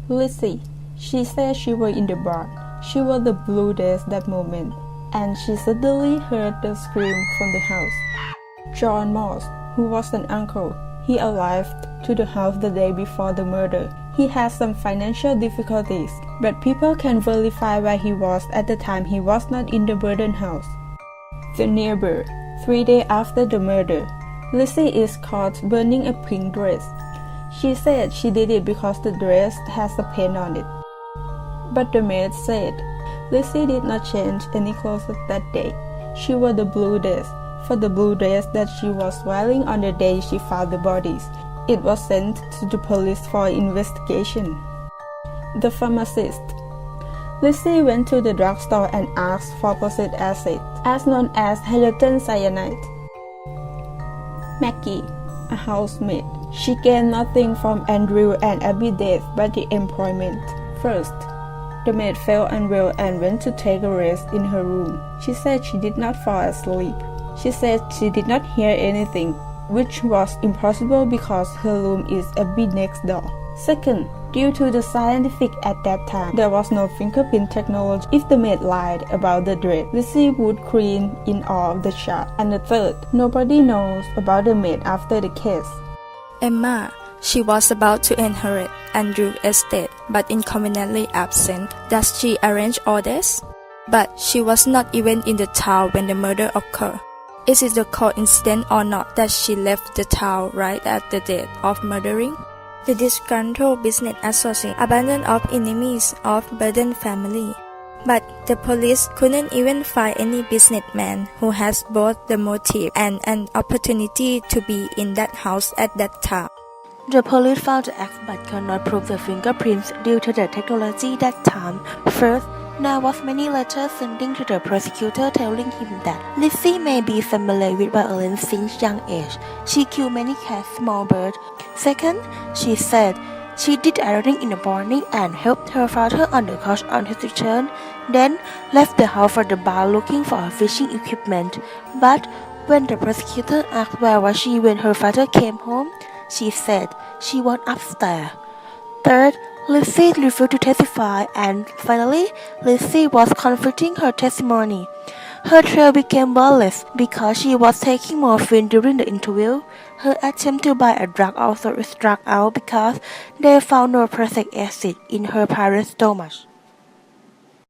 Lizzie. She said she was in the barn. She was the bluest that moment, and she suddenly heard the scream from the house. John Moss, who was an uncle, he arrived to the house the day before the murder. He had some financial difficulties, but people can verify where he was at the time he was not in the burned house. The neighbor. 3 days after the murder, Lizzie is caught burning a pink dress. She said she did it because the dress has a paint on it. But the maid said Lizzie did not change any clothes that day. She wore the blue dress, for the blue dress that she was wearing on the day she found the bodies. It was sent to the police for investigation. The pharmacist. Lizzie went to the drugstore and asked for prussic acid, as known as hydrogen cyanide. Maggie, a housemaid. She gained nothing from Andrew and Abby's death but the employment. First, the maid felt unwell and went to take a rest in her room. She said she did not fall asleep. She said she did not hear anything, which was impossible because her room is a bit next door. Second, due to the scientific at that time, there was no fingerprint technology. If the maid lied about the dress, Lizzie would clean in all of the shots. And the third, nobody knows about the maid after the case. Emma. She was about to inherit Andrew's estate, but inconveniently absent. Does she arrange all this? But she was not even in the town when the murder occurred. Is it a coincidence or not that she left the town right at the date of murdering? The disgruntled business associate abandoned of enemies of Burden family. But the police couldn't even find any businessman who has both the motive and an opportunity to be in that house at that time. The police found the axe but could not prove the fingerprints due to the technology that time. First, there was many letters sending to the prosecutor telling him that Lizzie may be familiar with violence since young age. She killed many cats, small birds. Second, she said she did ironing in the morning and helped her father on the couch on his return, then left the house for the bar looking for fishing equipment. But when the prosecutor asked where was she when her father came home, she said she was upstairs. Third, Lizzie refused to testify, and finally, Lizzie was conflicting her testimony. Her trail became worthless because she was taking morphine during the interview. Her attempt to buy a drug also was struck out because they found no prussic acid in her parents' stomach.